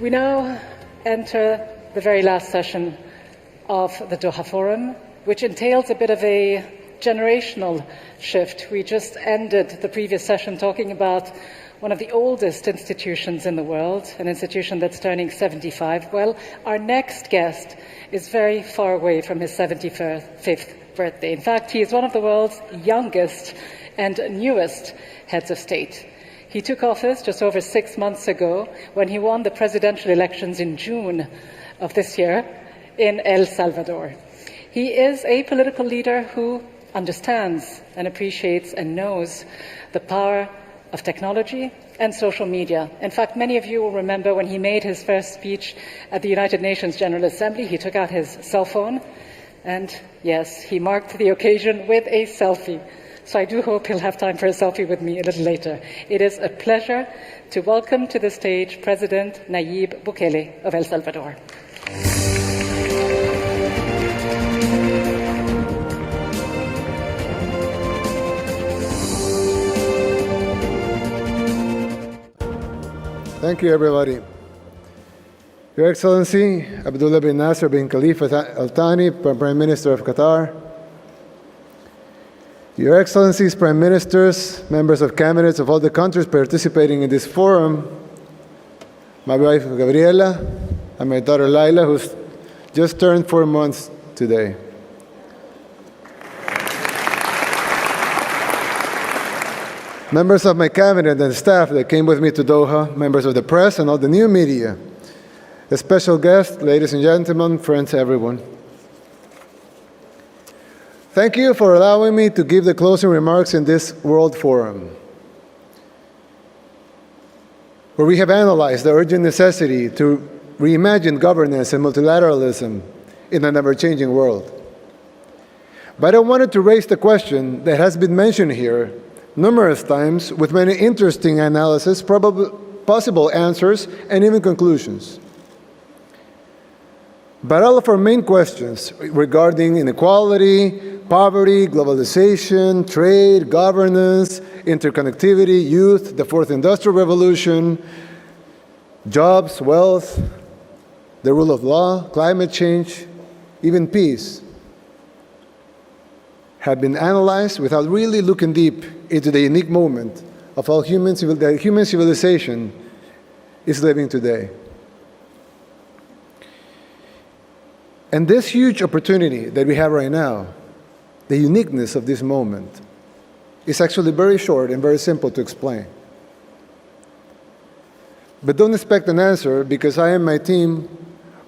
We now enter the very last session of the Doha Forum, which entails a bit of a generational shift. We just ended the previous session talking about one of the oldest institutions in the world, an institution that's turning 75. Well, our next guest is very far away from his 75th birthday. In fact, he is one of the world's youngest and newest heads of state. He took office just over 6 months ago when he won the presidential elections in June of this year in El Salvador. He is a political leader who understands and appreciates and knows the power of technology and social media. In fact, many of you will remember when he made his first speech at the United Nations General Assembly, he took out his cell phone and, yes, he marked the occasion with a selfie. So I do hope he'll have time for a selfie with me a little later. It is a pleasure to welcome to the stage President Nayib Bukele of El Salvador. Thank you, everybody. Your Excellency, Abdullah bin Nasser bin Khalifa Al Thani, Prime Minister of Qatar. Your Excellencies, Prime Ministers, members of cabinets of all the countries participating in this forum, my wife Gabriela, and my daughter Laila, who's just turned 4 months today. Members of my cabinet and staff that came with me to Doha, members of the press and all the new media, a special guest, ladies and gentlemen, friends, everyone. Thank you for allowing me to give the closing remarks in this World Forum, where we have analyzed the urgent necessity to reimagine governance and multilateralism in an ever-changing world. But I wanted to raise the question that has been mentioned here numerous times with many interesting analysis, possible answers, and even conclusions. But all of our main questions regarding inequality, poverty, globalization, trade, governance, interconnectivity, youth, the fourth industrial revolution, jobs, wealth, the rule of law, climate change, even peace, have been analyzed without really looking deep into the unique moment of how human civilization is living today. And this huge opportunity that we have right now, the uniqueness of this moment, is actually very short and very simple to explain. But don't expect an answer, because I and my team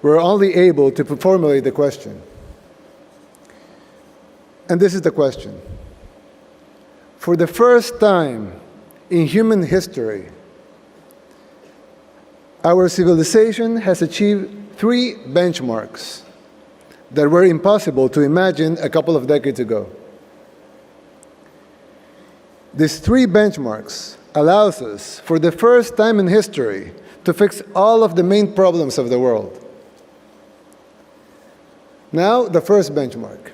were only able to formulate the question. And this is the question. For the first time in human history, our civilization has achieved 3 benchmarks that were impossible to imagine a couple of decades ago. These 3 benchmarks allows us, for the first time in history, to fix all of the main problems of the world. Now, the first benchmark.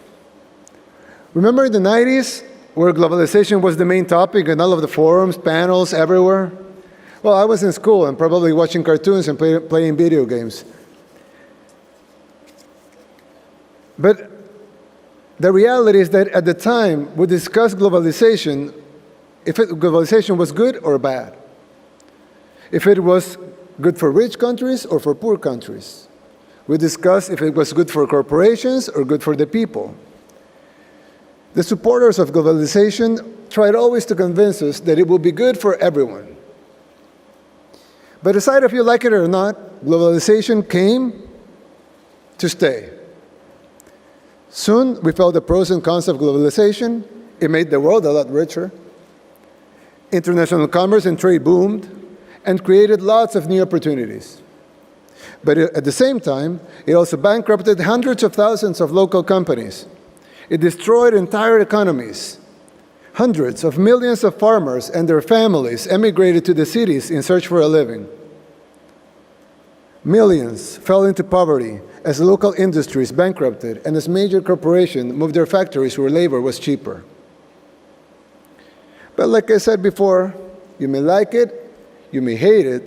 Remember in the 90s, where globalization was the main topic and all of the forums, panels, everywhere? Well, I was in school and probably watching cartoons and playing video games. But the reality is that at the time, we discussed globalization, if globalization was good or bad. If it was good for rich countries or for poor countries. We discussed if it was good for corporations or good for the people. The supporters of globalization tried always to convince us that it would be good for everyone. But aside if you like it or not, globalization came to stay. Soon, we felt the pros and cons of globalization. It made the world a lot richer. International commerce and trade boomed and created lots of new opportunities. But at the same time, it also bankrupted hundreds of thousands of local companies. It destroyed entire economies. Hundreds of millions of farmers and their families emigrated to the cities in search for a living. Millions fell into poverty as local industries bankrupted and as major corporations moved their factories where labor was cheaper. But like I said before, you may like it, you may hate it,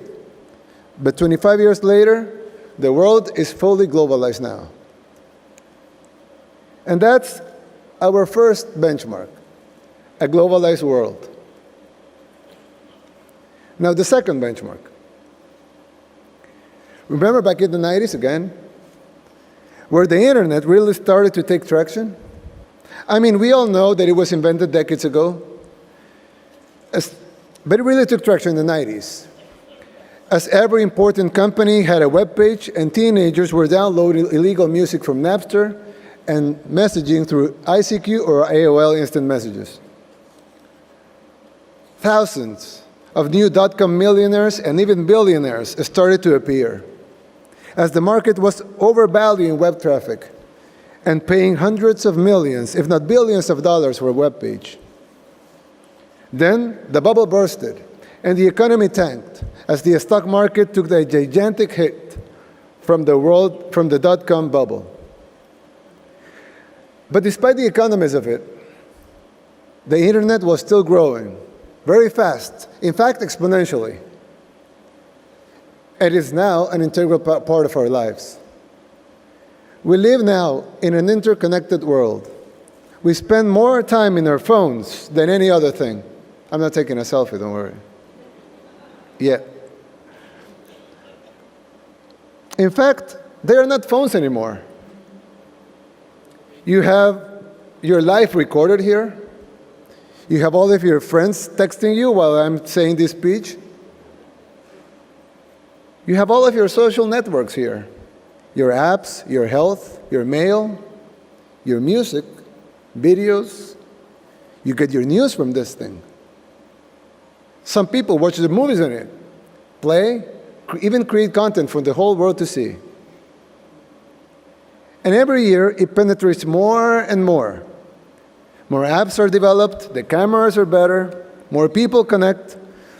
But 25 years later, the world is fully globalized now. And that's our first benchmark, a globalized world. Now, the second benchmark. Remember back in the 90s again, where the internet really started to take traction? I mean, we all know that it was invented decades ago, but it really took traction in the 90s. As every important company had a web page, and teenagers were downloading illegal music from Napster and messaging through ICQ or AOL instant messages. Thousands of new dot-com millionaires and even billionaires started to appear, as the market was overvaluing web traffic and paying hundreds of millions, if not billions of dollars for a web page. Then the bubble bursted, and the economy tanked as the stock market took the gigantic hit from the dot-com bubble. But despite the economies of it, the internet was still growing very fast, in fact, exponentially. It is now an integral part of our lives. We live now in an interconnected world. We spend more time in our phones than any other thing. I'm not taking a selfie, don't worry. Yet. In fact, they are not phones anymore. You have your life recorded here. You have all of your friends texting you while I'm saying this speech. You have all of your social networks here. Your apps, your health, your mail, your music, videos. You get your news from this thing. Some people watch the movies on it, play, even create content for the whole world to see. And every year, it penetrates more and more. More apps are developed, the cameras are better, more people connect.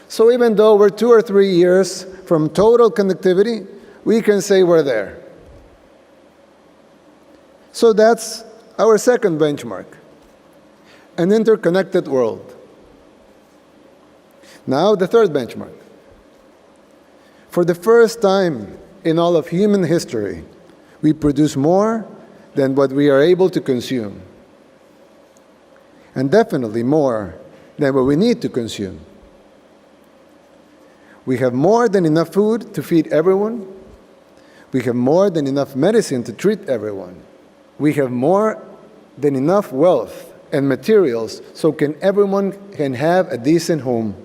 So even though we're 2 or 3 years from total connectivity, we can say we're there. So that's our second benchmark, an interconnected world. Now the third benchmark. For the first time in all of human history, we produce more than what we are able to consume. And definitely more than what we need to consume. We have more than enough food to feed everyone. We have more than enough medicine to treat everyone. We have more than enough wealth and materials so everyone can have a decent home.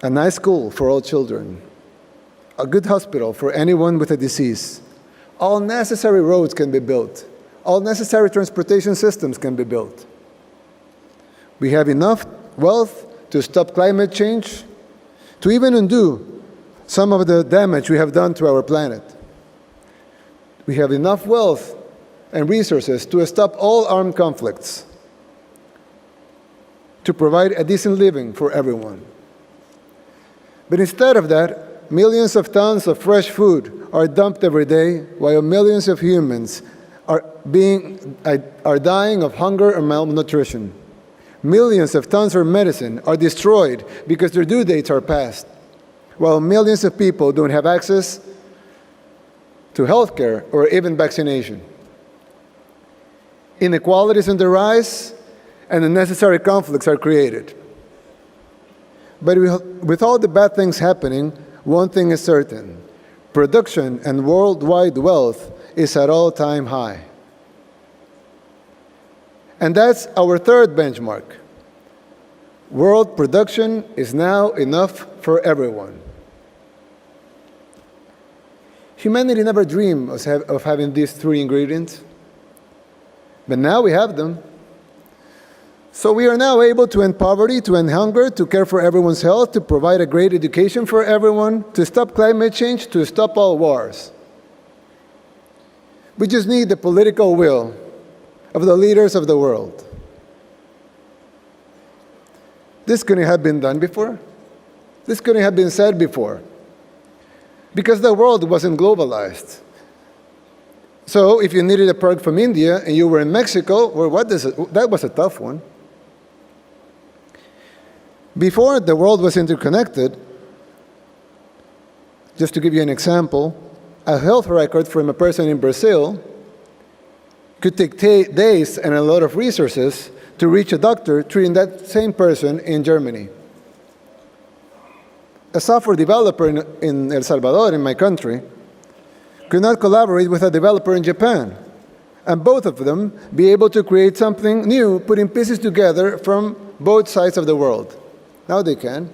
A nice school for all children. A good hospital for anyone with a disease. All necessary roads can be built. All necessary transportation systems can be built. We have enough wealth to stop climate change, to even undo some of the damage we have done to our planet. We have enough wealth and resources to stop all armed conflicts, to provide a decent living for everyone. But instead of that, millions of tons of fresh food are dumped every day, while millions of humans are dying of hunger and malnutrition. Millions of tons of medicine are destroyed because their due dates are past, while millions of people don't have access to health care or even vaccination. Inequalities on the rise, and unnecessary conflicts are created. But with all the bad things happening, one thing is certain: production and worldwide wealth is at all-time high. And that's our third benchmark. World production is now enough for everyone. Humanity never dreamed of having these three ingredients, but now we have them. So we are now able to end poverty, to end hunger, to care for everyone's health, to provide a great education for everyone, to stop climate change, to stop all wars. We just need the political will of the leaders of the world. This couldn't have been done before. This couldn't have been said before. Because the world wasn't globalized. So if you needed a product from India and you were in Mexico, well, that was a tough one. Before the world was interconnected, Just to give you an example, a health record from a person in Brazil could take days and a lot of resources to reach a doctor treating that same person in Germany. A software developer in El Salvador, in my country, could not collaborate with a developer in Japan, and both of them be able to create something new, putting pieces together from both sides of the world. Now they can.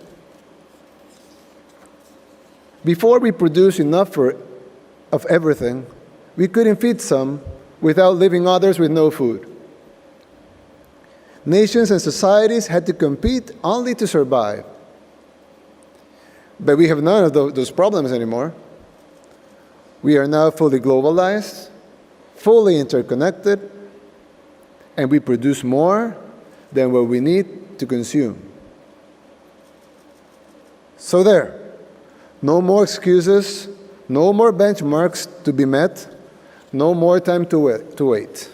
Before we produce enough of everything, we couldn't feed some without leaving others with no food. Nations and societies had to compete only to survive. But we have none of those problems anymore. We are now fully globalized, fully interconnected, and we produce more than what we need to consume. So there, no more excuses, no more benchmarks to be met, no more time to wait.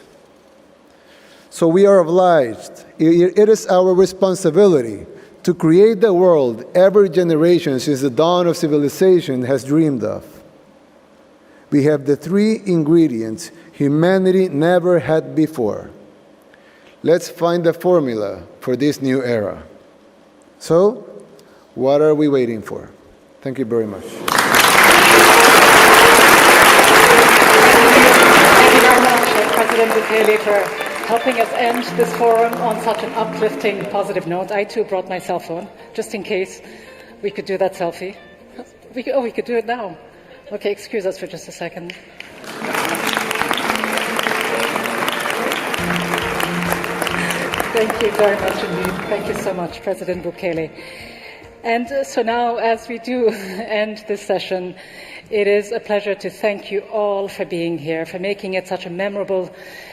So we are obliged, it is our responsibility to create the world every generation since the dawn of civilization has dreamed of. We have the three ingredients humanity never had before. Let's find the formula for this new era. So, what are we waiting for? Thank you very much. Thank you very much, President Bukele, for helping us end this forum on such an uplifting, positive note. I too brought my cell phone, just in case we could do that selfie. We could do it now. Okay, excuse us for just a second. Thank you very much indeed. Thank you so much, President Bukele. And so now, as we do end this session, it is a pleasure to thank you all for being here, for making it such a memorable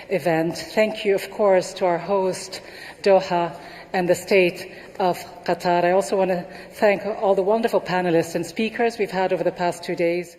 event. Thank you, of course, to our host, Doha, and the State of Qatar. I also want to thank all the wonderful panelists and speakers we've had over the past 2 days.